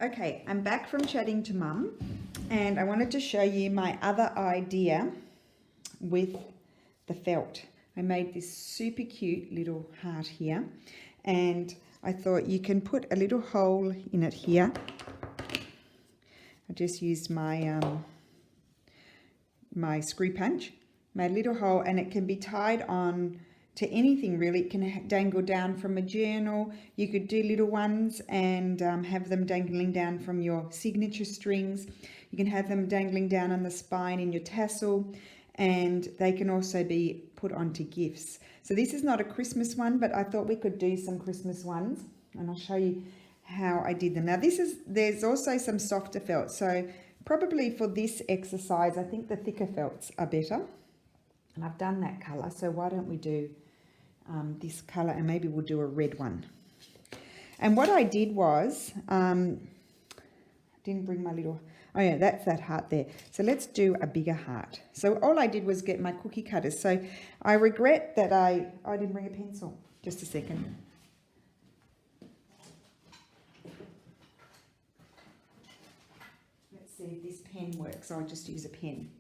Okay, I'm back from chatting to Mum, and I wanted to show you my other idea with the felt. I made this super cute little heart here, and I thought you can put a little hole in it here. I just used my my screw punch, made a little hole, and it can be tied on to anything really. It can dangle down from a journal. You could do little ones and have them dangling down from your signature strings. You can have them dangling down on the spine in your tassel, and they can also be put onto gifts. So this is not a Christmas one, but I thought we could do some Christmas ones, and I'll show you how I did them. Now there's also some softer felt, so probably for this exercise I think the thicker felts are better, and I've done that colour, so why don't we do this colour, and maybe we'll do a red one. And what I did was, I didn't bring my little, oh yeah, that's that heart there. So let's do a bigger heart. So all I did was get my cookie cutters. So I regret that I didn't bring a pencil. Just a second. Let's see if this pen works. I'll just use a pen.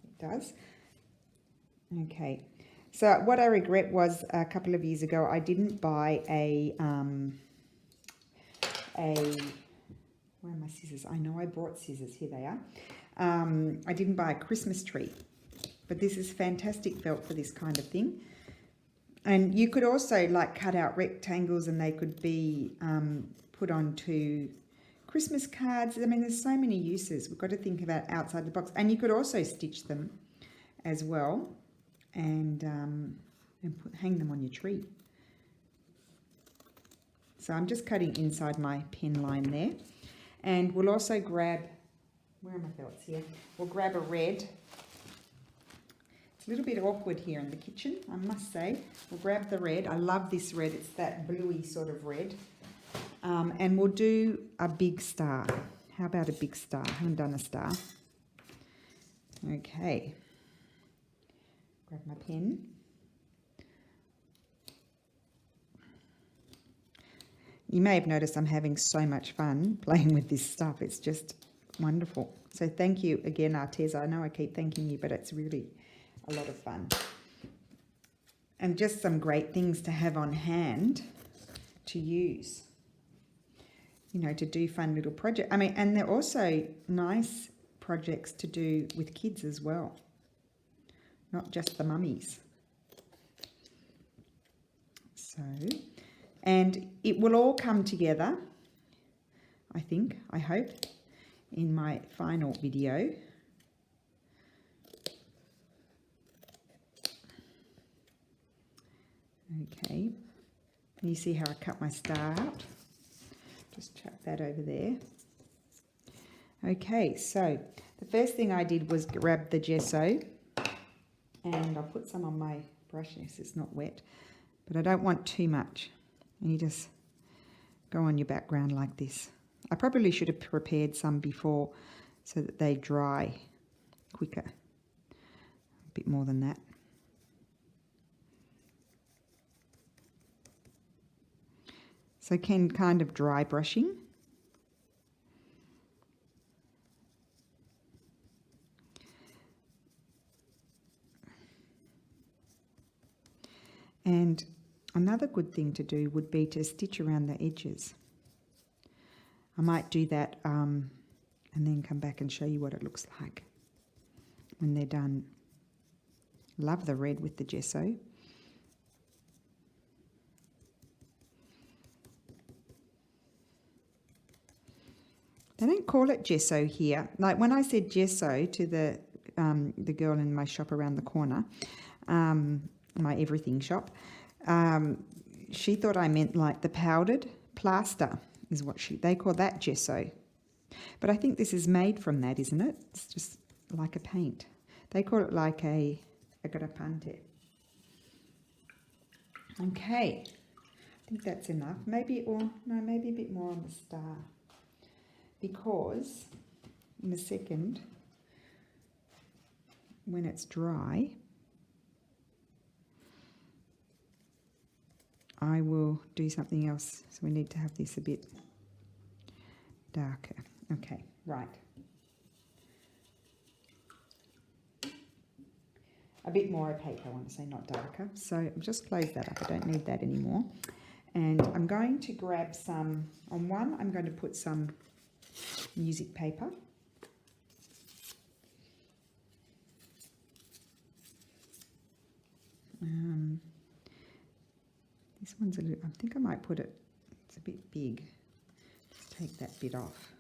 It does. Okay. So what I regret was a couple of years ago I didn't buy where are my scissors? I know I brought scissors. Here they are. I didn't buy a Christmas tree, but this is fantastic felt for this kind of thing. And you could also like cut out rectangles, and they could be put onto Christmas cards. I mean, there's so many uses. We've got to think about outside the box, and you could also stitch them as well, and hang them on your tree. So I'm just cutting inside my pen line there, and we'll also grab, where are my felts here? We'll grab a red. It's a little bit awkward here in the kitchen, I must say. We'll grab the red. I love this red. It's that bluey sort of red. And we'll do a big star. How about a big star? I haven't done a star. Okay. Grab my pen. You may have noticed I'm having so much fun playing with this stuff. It's just wonderful. So thank you again, Arteza. I know I keep thanking you, but it's really a lot of fun. And just some great things to have on hand to use, you know, to do fun little projects. I mean, and they're also nice projects to do with kids as well, not just the mummies. So, and it will all come together, I think, I hope, in my final video. Okay, you see how I cut my star out? Just chuck that over there. Okay, so the first thing I did was grab the gesso, and I'll put some on my brush. Yes, it's not wet, but I don't want too much. And you just go on your background like this. I probably should have prepared some before so that they dry quicker. A bit more than that. So kind of dry brushing. And another good thing to do would be to stitch around the edges. I might do that and then come back and show you what it looks like when they're done. Love the red with the gesso. They don't call it gesso here. Like when I said gesso to the girl in my shop around the corner, my everything shop, she thought I meant like the powdered plaster is what they call that gesso. But I think this is made from that, isn't it? It's just like a paint. They call it like a aggrappante. Okay, I think that's enough. Maybe, or no, maybe a bit more on the star. Because in a second, when it's dry, I will do something else. So we need to have this a bit darker. Okay, right. A bit more opaque, I want to say, not darker. So I'll just close that up. I don't need that anymore. And I'm going to grab some, on one, I'm going to put some music paper. This one's a little, I think I might put it, it's a bit big. Just take that bit off.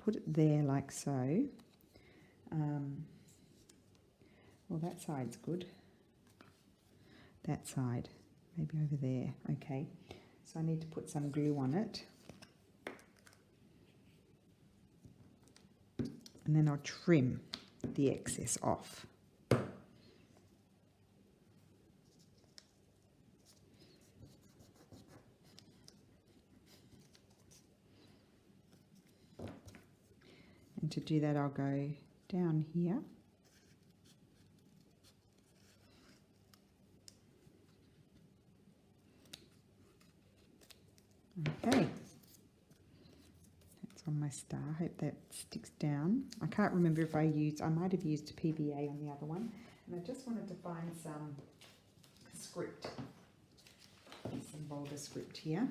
Put it there like so. Well, that side's good. That side, maybe over there. Okay, so I need to put some glue on it. And then I'll trim the excess off. And to do that, I'll go down here. Okay, that's on my star. I hope that sticks down. I can't remember if I might have used PVA on the other one. And I just wanted to find some script, some bolder script here.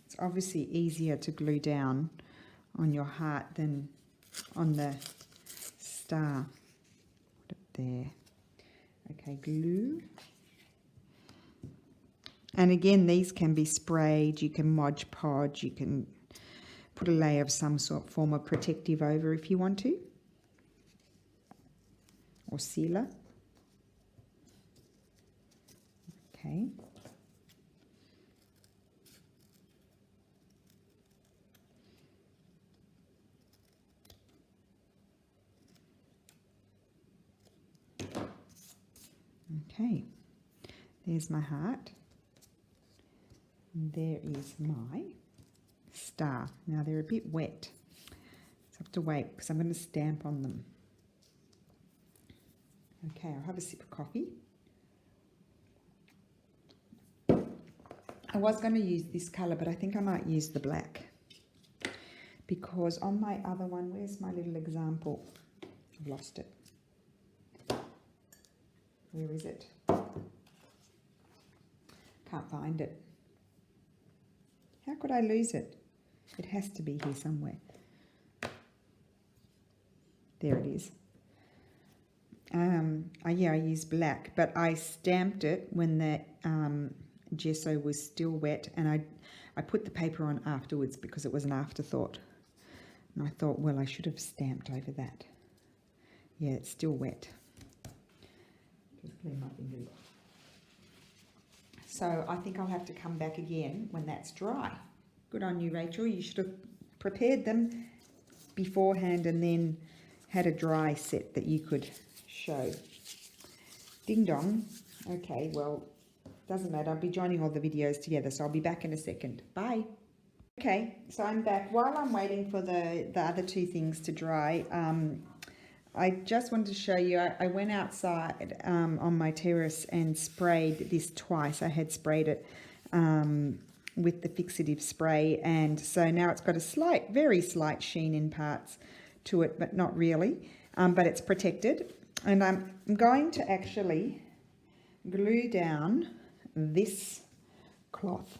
It's obviously easier to glue down on your heart than on the star. Put it there. Okay, glue. And again, these can be sprayed. You can Mod Podge. You can put a layer of some form of protective over if you want to, or sealer. Okay. Okay, there's my heart, and there is my star. Now they're a bit wet, so I have to wait because I'm going to stamp on them. Okay, I'll have a sip of coffee. I was going to use this colour, but I think I might use the black, because on my other one, where's my little example? I've lost it. Where is it? Can't find it. How could I lose it? It has to be here somewhere. There it is. Yeah, I used black, but I stamped it when the gesso was still wet, and I put the paper on afterwards because it was an afterthought. And I thought, well, I should have stamped over that. Yeah, it's still wet. Just clean my fingers. So I think I'll have to come back again when that's dry. Good on you, Rachel. You should have prepared them beforehand and then had a dry set that you could show. Ding dong. Okay, well, doesn't matter. I'll be joining all the videos together, so I'll be back in a second. Bye. Okay, so I'm back. While I'm waiting for the other two things to dry, I just wanted to show you, I went outside on my terrace and sprayed this twice. I had sprayed it with the fixative spray, and so now it's got a very slight sheen in parts to it, but not really, but it's protected. And I'm going to actually glue down this cloth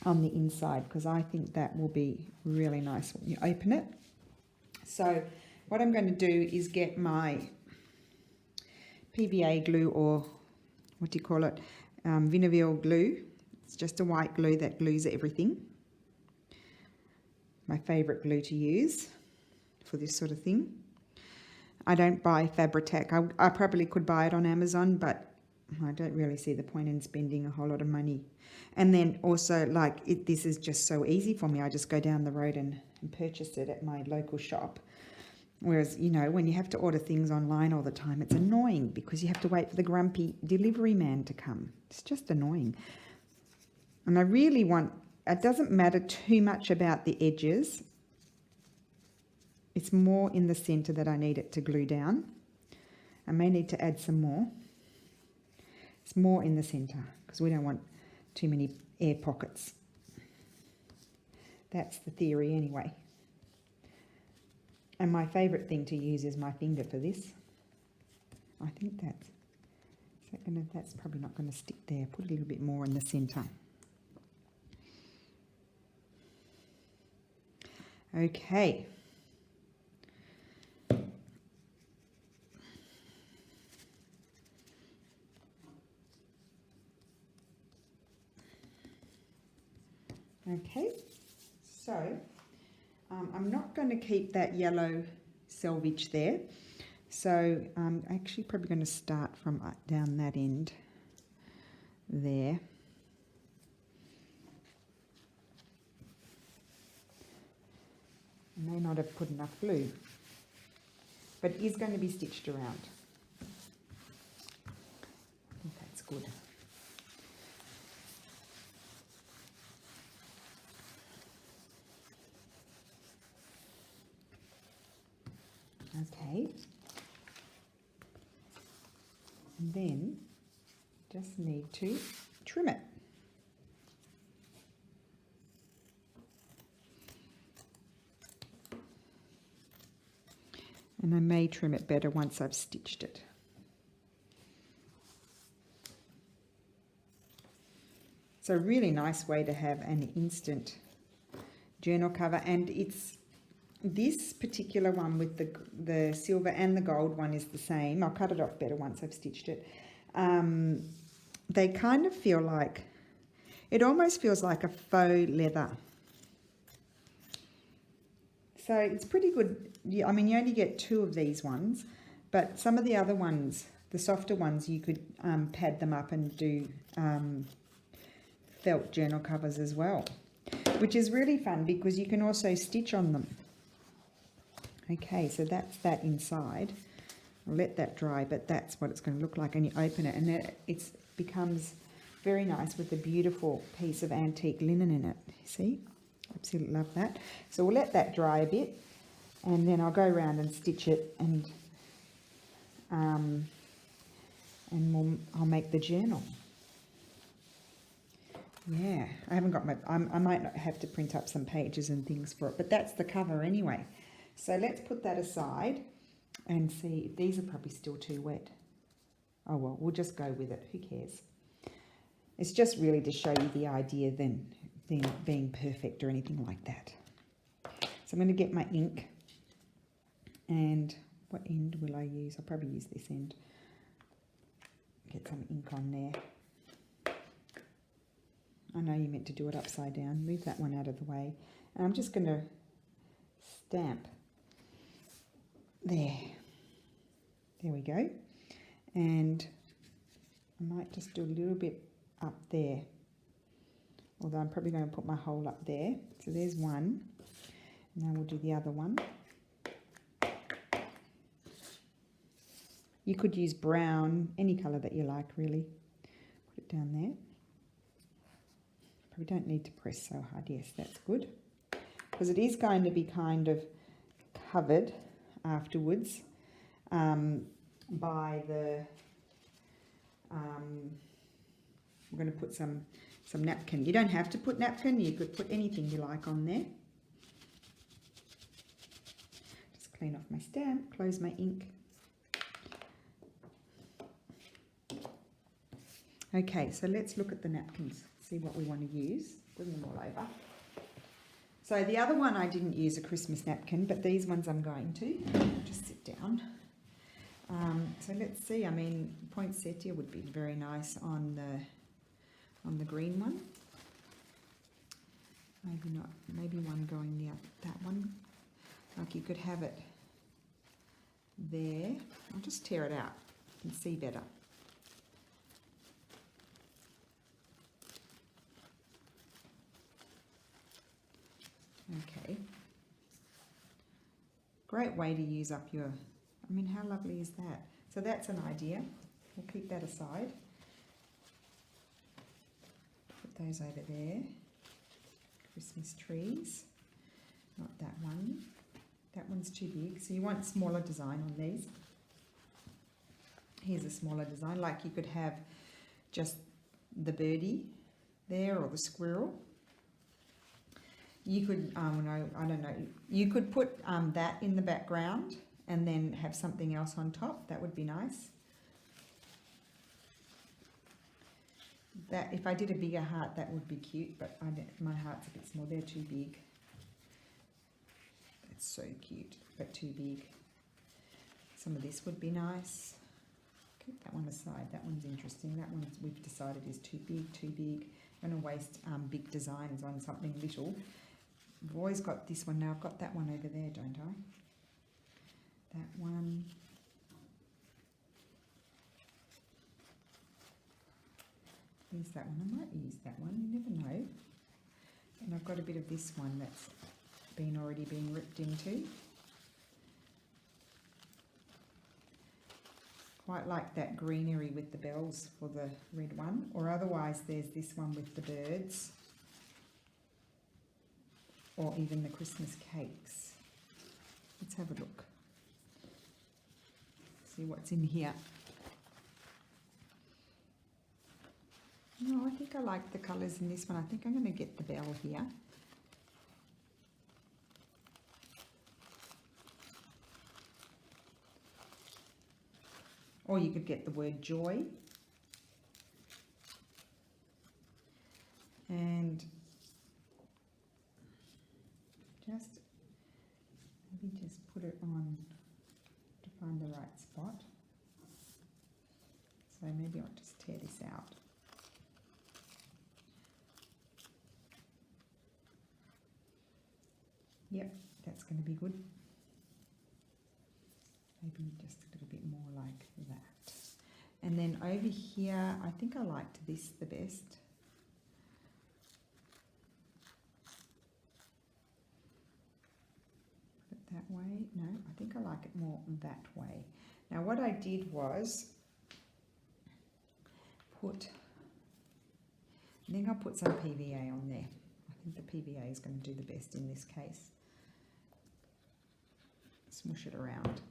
on the inside, because I think that will be really nice when you open it. So what I'm going to do is get my PVA glue, or what do you call it, Vinaville glue. It's just a white glue that glues everything. My favourite glue to use for this sort of thing. I don't buy Fabri-Tac. I probably could buy it on Amazon, but I don't really see the point in spending a whole lot of money. And then also, like, this is just so easy for me. I just go down the road and purchase it at my local shop. Whereas, you know, when you have to order things online all the time, it's annoying because you have to wait for the grumpy delivery man to come. It's just annoying. And I really want, it doesn't matter too much about the edges. it's more in the center that I need it to glue down. I may need to add some more. It's more in the center because we don't want too many air pockets. That's the theory anyway. And my favorite thing to use is my finger for this. I think that's probably not going to stick there. Put a little bit more in the center. Okay. Okay, so I'm not going to keep that yellow selvage there. So I'm actually probably going to start from down that end there. I may not have put enough glue, but it is going to be stitched around. I think that's good. Okay, and then just need to trim it. And I may trim it better once I've stitched it. It's a really nice way to have an instant journal cover, and it's this particular one with the silver and the gold one is the same. I'll cut it off better once I've stitched it. They kind of feel like, it almost feels like a faux leather. So it's pretty good. I mean, you only get 2 of these ones, but some of the other ones, the softer ones, you could pad them up and do felt journal covers as well, which is really fun because you can also stitch on them. Okay, so that's that inside. I'll let that dry, but that's what it's going to look like. And you open it, and it becomes very nice with a beautiful piece of antique linen in it. See? Absolutely love that. So we'll let that dry a bit, and then I'll go around and stitch it, and I'll make the journal. Yeah, I haven't got my. I might not have to print up some pages and things for it, but that's the cover anyway. So let's put that aside and see. These are probably still too wet. Oh well, we'll just go with it. Who cares? It's just really to show you the idea than being perfect or anything like that. So I'm going to get my ink, and what end will I use? I'll probably use this end. Get some ink on there. I know you meant to do it upside down. Move that one out of the way. And I'm just going to stamp there. There we go. And I might just do a little bit up there. Although I'm probably going to put my hole up there. So there's one. Now we'll do the other one. You could use brown, any colour that you like really. Put it down there. Probably don't need to press so hard. Yes, that's good. Because it is going to be kind of covered afterwards by the... we're going to put some napkin. You don't have to put napkin. You could put anything you like on there. Just clean off my stamp, close my ink. Okay, so let's look at the napkins, see what we want to use. Bring them all over. So the other one I didn't use a Christmas napkin, but these ones I'm going to. I'll just sit down. So let's see. I mean, poinsettia would be very nice on the green one. Maybe not. Maybe one going near that one. Like you could have it there. I'll just tear it out. You can see better. Okay. Great way to use up your, I mean, how lovely is that? So that's an idea. We'll keep that aside. Put those over there. Christmas trees. Not that one. That one's too big. So you want smaller design on these. Here's a smaller design, like you could have just the birdie there or the squirrel. You could, no, I don't know, you could put that in the background and then have something else on top. That would be nice. That, if I did a bigger heart, that would be cute, but my heart's a bit small. They're too big. That's so cute, but too big. Some of this would be nice. Keep that one aside. That one's interesting. That one we've decided is too big, too big. I'm going to waste big designs on something little. I've always got this one now. I've got that one over there, don't I? That one. Here's that one. I might use that one. You never know. And I've got a bit of this one that's already been ripped into. Quite like that greenery with the bells for the red one. Or otherwise there's this one with the birds. Or even the Christmas cakes. Let's have a look. See what's in here. No, I think I like the colours in this one. I think I'm going to get the bell here. Or you could get the word joy. And maybe just put it on to find the right spot. So maybe I'll just tear this out. Yep, that's going to be good. Maybe just a little bit more like that. And then over here, I think I liked this the best. Put it that way. No, I think I like it more that way. Now what I did was I think I'll put some PVA on there. I think the PVA is going to do the best in this case. Smush it around.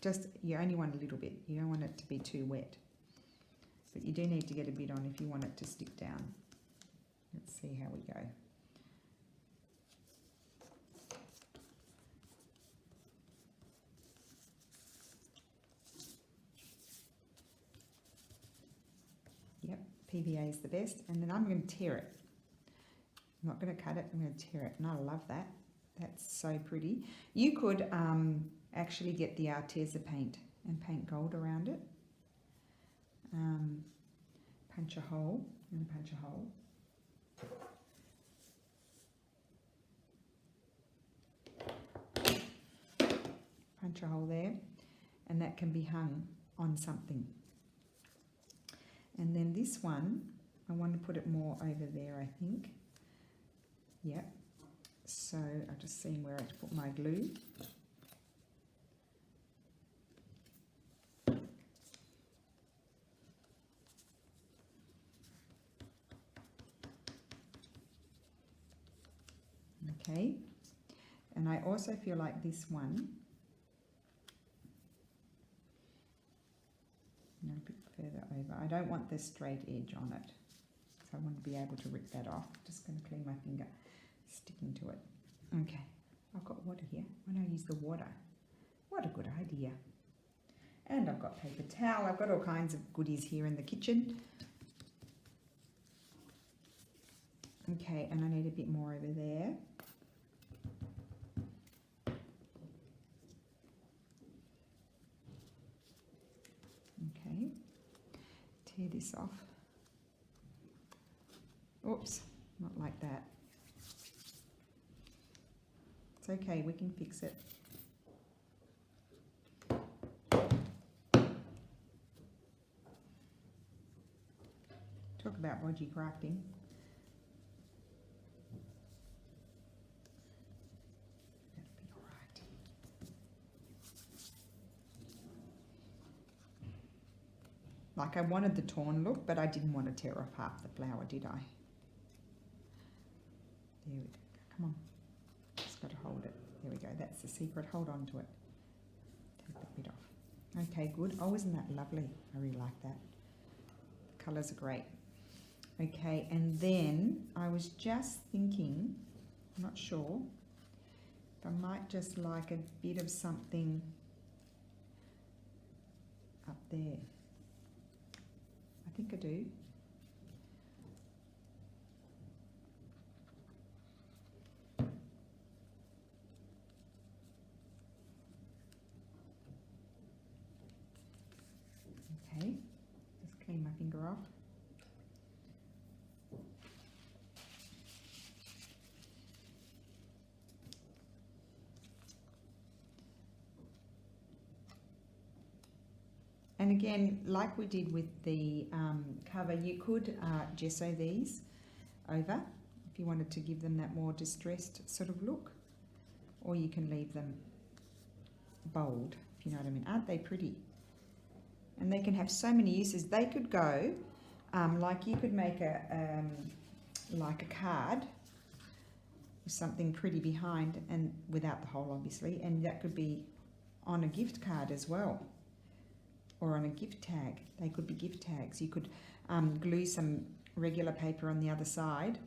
Just, you only want a little bit. You don't want it to be too wet. But you do need to get a bit on if you want it to stick down. Let's see how we go. Yep, PVA is the best. And then I'm going to tear it. I'm not going to cut it, I'm going to tear it. And I love that. That's so pretty. You could actually get the Arteza paint and paint gold around it. Punch a hole and punch a hole. Punch a hole there, and that can be hung on something. And then this one, I want to put it more over there, I think. Yep. So I've just seen where to put my glue. Okay. And I also feel like this one, a bit further over. I don't want the straight edge on it. So I want to be able to rip that off. Just going to clean my finger. Sticking to it. Okay, I've got water here. Why don't I use the water? What a good idea. And I've got paper towel. I've got all kinds of goodies here in the kitchen. Okay, and I need a bit more over there. Okay, tear this off. Oops, not like that. It's okay, we can fix it. Talk about bodgy crafting. That'll be all right. Like I wanted the torn look, but I didn't want to tear apart the flower, did I? that's the secret. Hold on to it. Take that bit off. Okay, good. Oh, isn't that lovely? I really like that. The colours are great. Okay, and then I was just thinking, I'm not sure, if I might just like a bit of something up there. I think I do. Okay, just clean my finger off. And again, like we did with the cover, you could gesso these over if you wanted to give them that more distressed sort of look, or you can leave them bold, if you know what I mean. Aren't they pretty? And they can have so many uses. They could go, like you could make like a card with something pretty behind, and without the hole obviously, and that could be on a gift card as well, or on a gift tag. They could be gift tags. You could glue some regular paper on the other side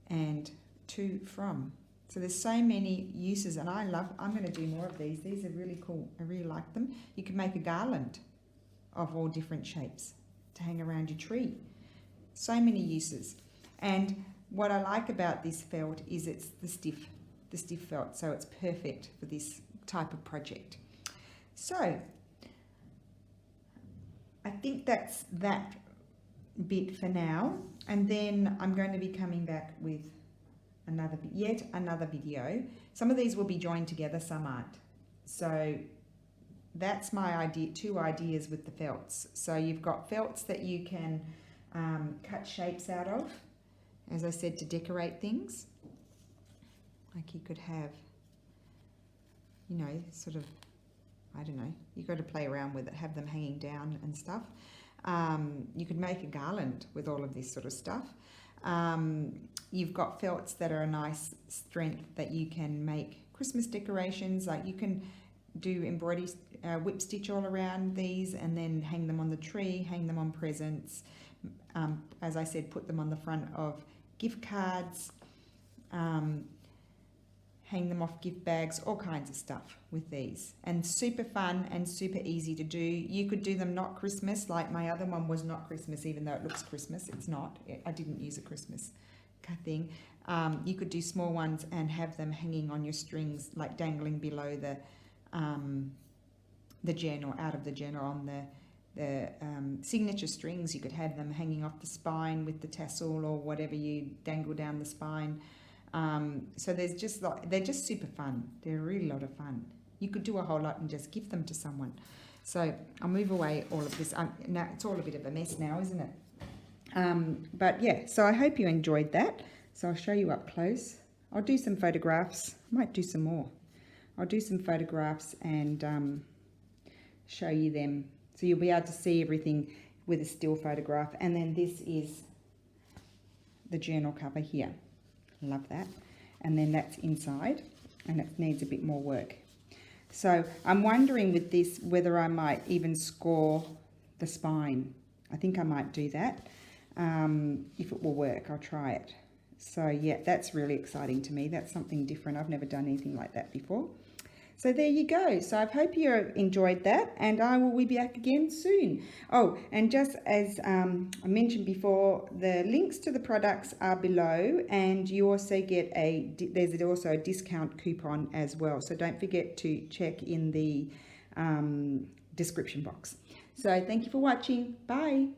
and to from. So there's so many uses, and I'm going to do more of these. These are really cool. I really like them. You can make a garland of all different shapes to hang around your tree. So many uses. And what I like about this felt is it's the stiff felt, so it's perfect for this type of project. So I think that's that bit for now, and then I'm going to be coming back with yet another video. Some of these will be joined together, some aren't. So that's my idea, 2 ideas with the felts. So you've got felts that you can cut shapes out of, as I said, to decorate things. Like you could have, you know, sort of, I don't know, you've got to play around with it, have them hanging down and stuff. You could make a garland with all of this sort of stuff. You've got felts that are a nice strength that you can make Christmas decorations. Like you can do embroidery, whip stitch all around these and then hang them on the tree, hang them on presents. As I said, put them on the front of gift cards, hang them off gift bags, all kinds of stuff with these. And super fun and super easy to do. You could do them not Christmas, like my other one was not Christmas, even though it looks Christmas. It's not. I didn't use a Christmas thing. You could do small ones and have them hanging on your strings, like dangling below the gen, or out of the gen, or on the signature strings. You could have them hanging off the spine with the tassel or whatever you dangle down the spine. So there's just like, they're just super fun. They're a really lot of fun. You could do a whole lot and just give them to someone. So I'll move away all of this. Now it's all a bit of a mess now, isn't it? But yeah, so I hope you enjoyed that. So I'll show you up close. I'll do some photographs. I might do some more. I'll do some photographs and show you them. So you'll be able to see everything with a still photograph. And then this is the journal cover here. Love that. And then that's inside, and it needs a bit more work. So I'm wondering with this whether I might even score the spine. I think I might do that. If it will work, I'll try it. So yeah, that's really exciting to me. That's something different. I've never done anything like that before. So there you go. So I hope you enjoyed that, and I will be back again soon. Oh, and just as I mentioned before, the links to the products are below, and you also get there's also a discount coupon as well. So don't forget to check in the description box. So thank you for watching. Bye.